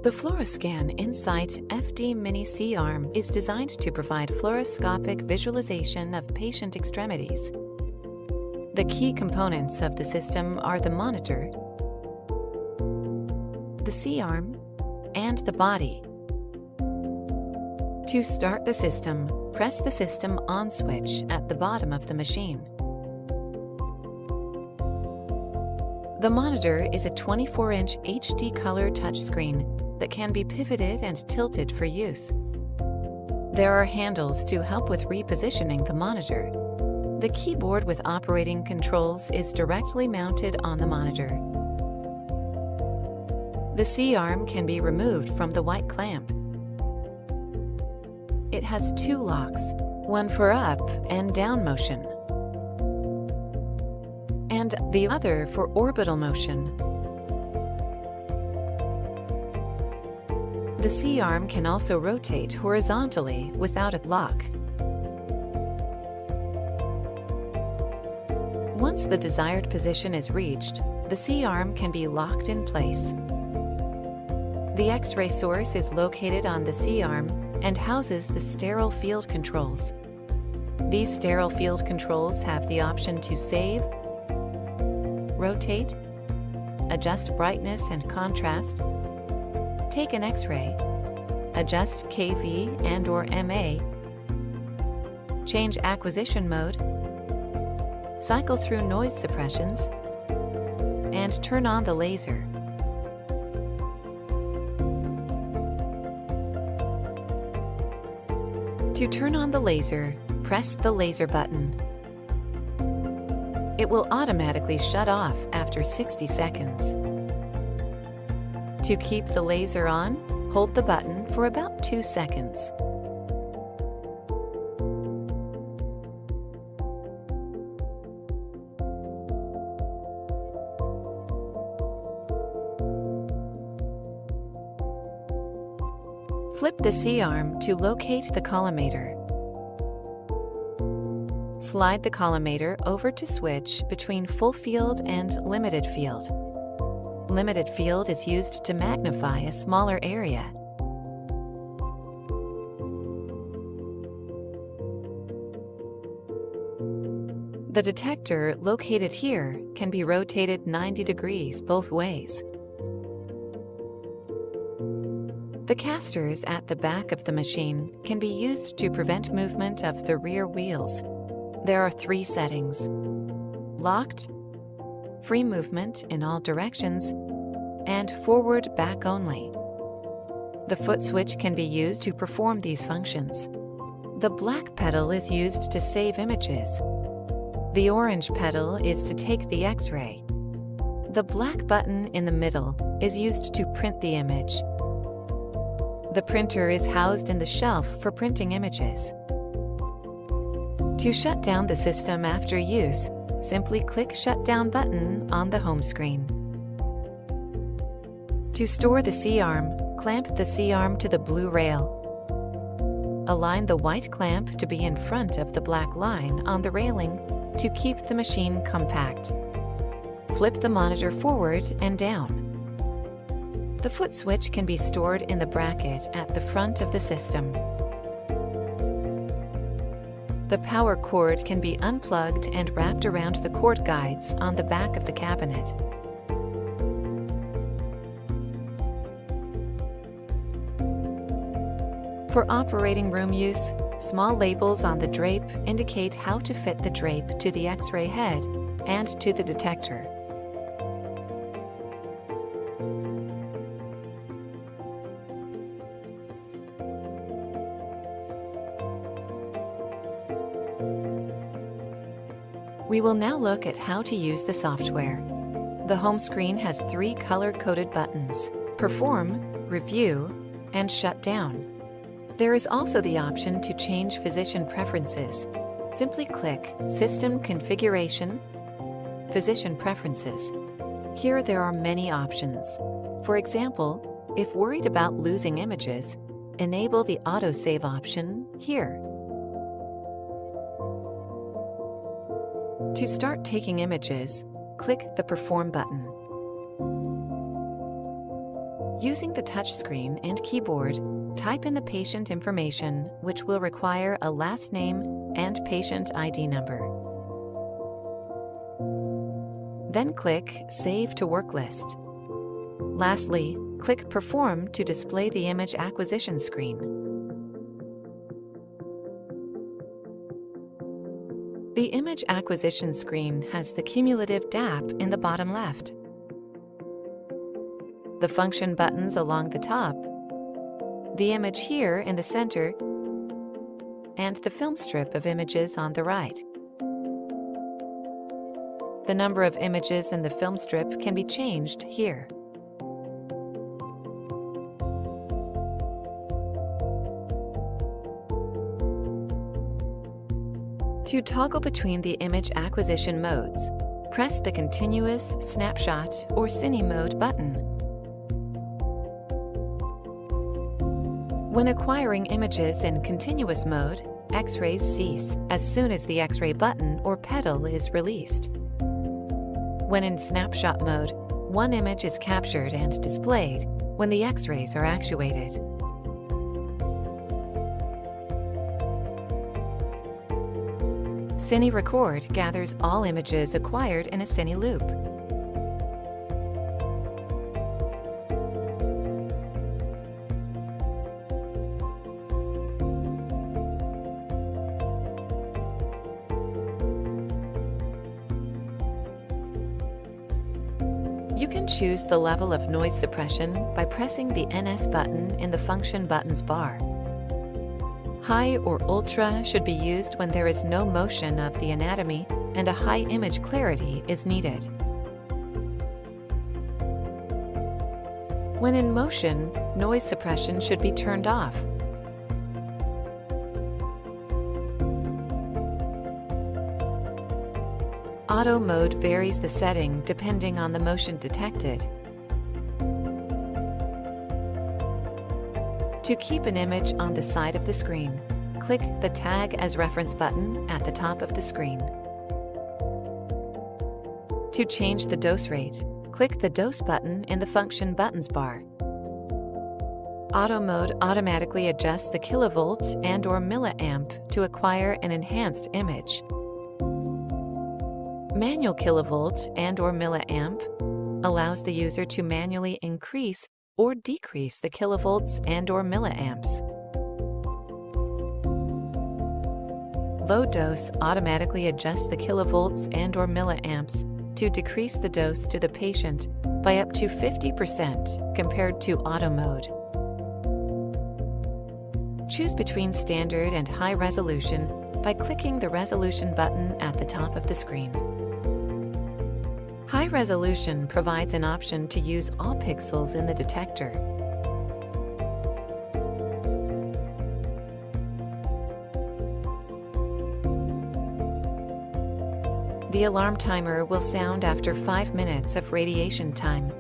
The Fluoroscan Insight FD Mini C arm is designed to provide fluoroscopic visualization of patient extremities. The key components of the system are the monitor, the C arm, and the body. To start the system, press the System On switch at the bottom of the machine. The monitor is a 24-inch HD color touchscreen that can be pivoted and tilted for use. There are handles to help with repositioning the monitor. The keyboard with operating controls is directly mounted on the monitor. The C-arm can be removed from the white clamp. It has two locks, one for up and down motion, and the other for orbital motion. The C-arm can also rotate horizontally without a lock. Once the desired position is reached, the C-arm can be locked in place. The X-ray source is located on the C-arm and houses the sterile field controls. These sterile field controls have the option to save, rotate, adjust brightness and contrast, take an X-ray, adjust KV and/or MA, change acquisition mode, cycle through noise suppressions, and turn on the laser. To turn on the laser, press the laser button. It will automatically shut off after 60 seconds. To keep the laser on, hold the button for about 2 seconds. Flip the C-arm to locate the collimator. Slide the collimator over to switch between full field and limited field. Limited field is used to magnify a smaller area. The detector located here can be rotated 90 degrees both ways. The casters at the back of the machine can be used to prevent movement of the rear wheels. There are 3 settings: locked, free movement in all directions, and forward back only. The foot switch can be used to perform these functions. The black pedal is used to save images. The orange pedal is to take the X-ray. The black button in the middle is used to print the image. The printer is housed in the shelf for printing images. To shut down the system after use, simply click Shutdown button on the home screen. To store the C-arm, clamp the C-arm to the blue rail. Align the white clamp to be in front of the black line on the railing to keep the machine compact. Flip the monitor forward and down. The foot switch can be stored in the bracket at the front of the system. The power cord can be unplugged and wrapped around the cord guides on the back of the cabinet. For operating room use, small labels on the drape indicate how to fit the drape to the X-ray head and to the detector. We will now look at how to use the software. The home screen has 3 color-coded buttons: Perform, Review, and Shut Down. There is also the option to change physician preferences. Simply click System Configuration, Physician Preferences. Here there are many options. For example, if worried about losing images, enable the autosave option here. To start taking images, click the Perform button. Using the touchscreen and keyboard, type in the patient information, which will require a last name and patient ID number. Then click Save to Work List. Lastly, click Perform to display the image acquisition screen. The image acquisition screen has the cumulative DAP in the bottom left, the function buttons along the top, the image here in the center, and the film strip of images on the right. The number of images in the film strip can be changed here. To toggle between the image acquisition modes, press the Continuous, Snapshot, or Cine Mode button. When acquiring images in continuous mode, X-rays cease as soon as the X-ray button or pedal is released. When in snapshot mode, one image is captured and displayed when the X-rays are actuated. Cine Record gathers all images acquired in a Cine loop. You can choose the level of noise suppression by pressing the NS button in the function buttons bar. High or ultra should be used when there is no motion of the anatomy and a high image clarity is needed. When in motion, noise suppression should be turned off. Auto mode varies the setting depending on the motion detected. To keep an image on the side of the screen, click the Tag as Reference button at the top of the screen. To change the dose rate, click the Dose button in the function buttons bar. Auto mode automatically adjusts the kilovolt and/or milliamp to acquire an enhanced image. Manual kilovolt and/or milliamp allows the user to manually increase or decrease the kilovolts and/or milliamps. Low dose automatically adjusts the kilovolts and/or milliamps to decrease the dose to the patient by up to 50% compared to auto mode. Choose between standard and high resolution by clicking the resolution button at the top of the screen. High resolution provides an option to use all pixels in the detector. The alarm timer will sound after 5 minutes of radiation time.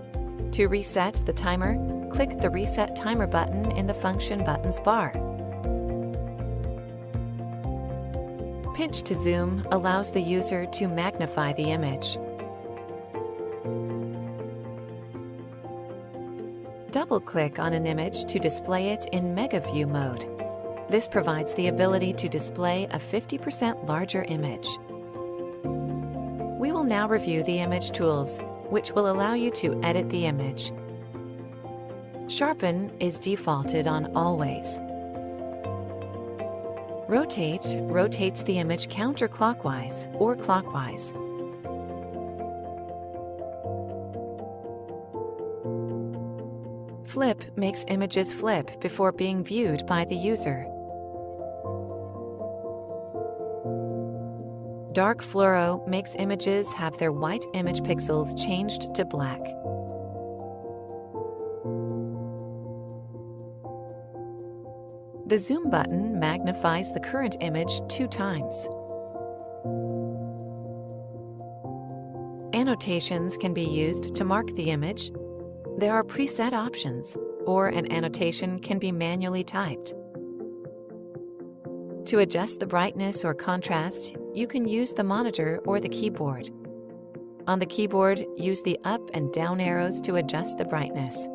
To reset the timer, click the Reset Timer button in the function buttons bar. Pinch to zoom allows the user to magnify the image. Double-click on an image to display it in Mega View mode. This provides the ability to display a 50% larger image. We will now review the image tools, which will allow you to edit the image. Sharpen is defaulted on Always. Rotate rotates the image counterclockwise or clockwise. Flip makes images flip before being viewed by the user. Dark fluoro makes images have their white image pixels changed to black. The zoom button magnifies the current image 2 times. Annotations can be used to mark the image. There are preset options, or an annotation can be manually typed. To adjust the brightness or contrast, you can use the monitor or the keyboard. On the keyboard, use the up and down arrows to adjust the brightness.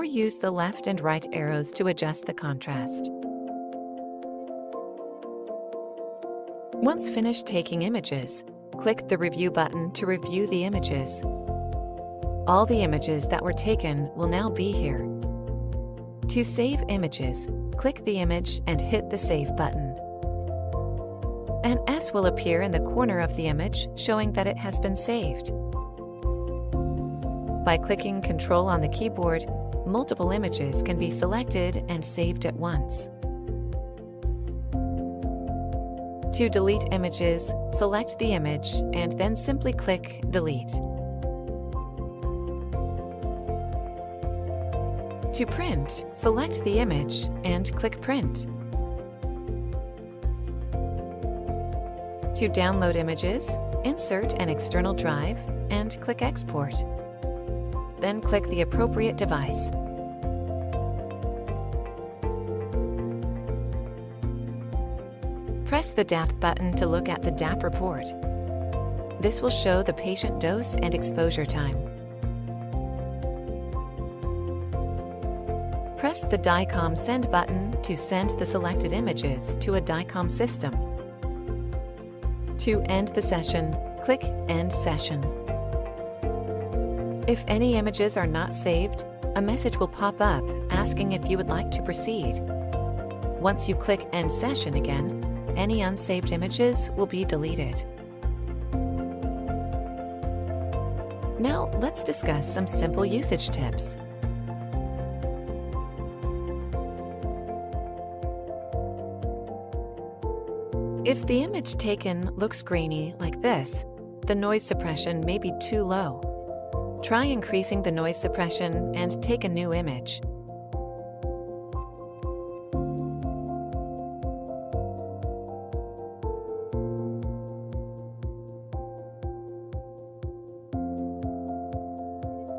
or use the left and right arrows to adjust the contrast. Once finished taking images, click the Review button to review the images. All the images that were taken will now be here. To save images, click the image and hit the Save button. An S will appear in the corner of the image showing that it has been saved. By clicking Ctrl on the keyboard, multiple images can be selected and saved at once. To delete images, select the image and then simply click Delete. To print, select the image and click Print. To download images, insert an external drive and click Export. Then click the appropriate device. Press the DAP button to look at the DAP report. This will show the patient dose and exposure time. Press the DICOM Send button to send the selected images to a DICOM system. To end the session, click End Session. If any images are not saved, a message will pop up asking if you would like to proceed. Once you click End Session again, any unsaved images will be deleted. Now let's discuss some simple usage tips. If the image taken looks grainy like this, the noise suppression may be too low. Try increasing the noise suppression and take a new image.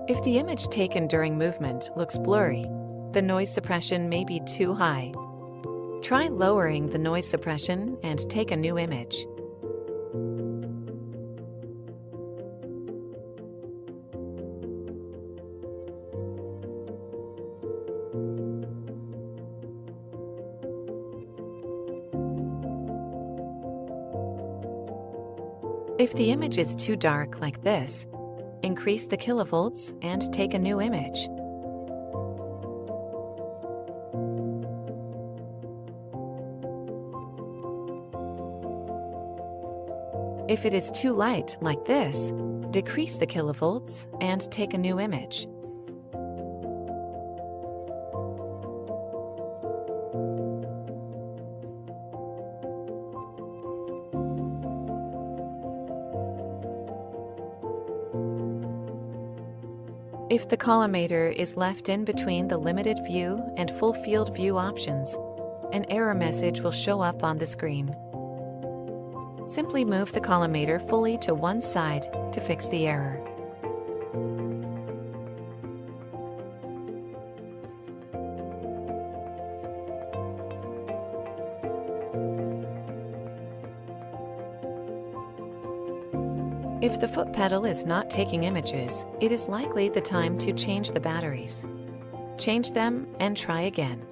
If the image taken during movement looks blurry, the noise suppression may be too high. Try lowering the noise suppression and take a new image. If the image is too dark like this, increase the kilovolts and take a new image. If it is too light like this, decrease the kilovolts and take a new image. If the collimator is left in between the limited view and full field view options, an error message will show up on the screen. Simply move the collimator fully to one side to fix the error. If the foot pedal is not taking images, it is likely the time to change the batteries. Change them and try again.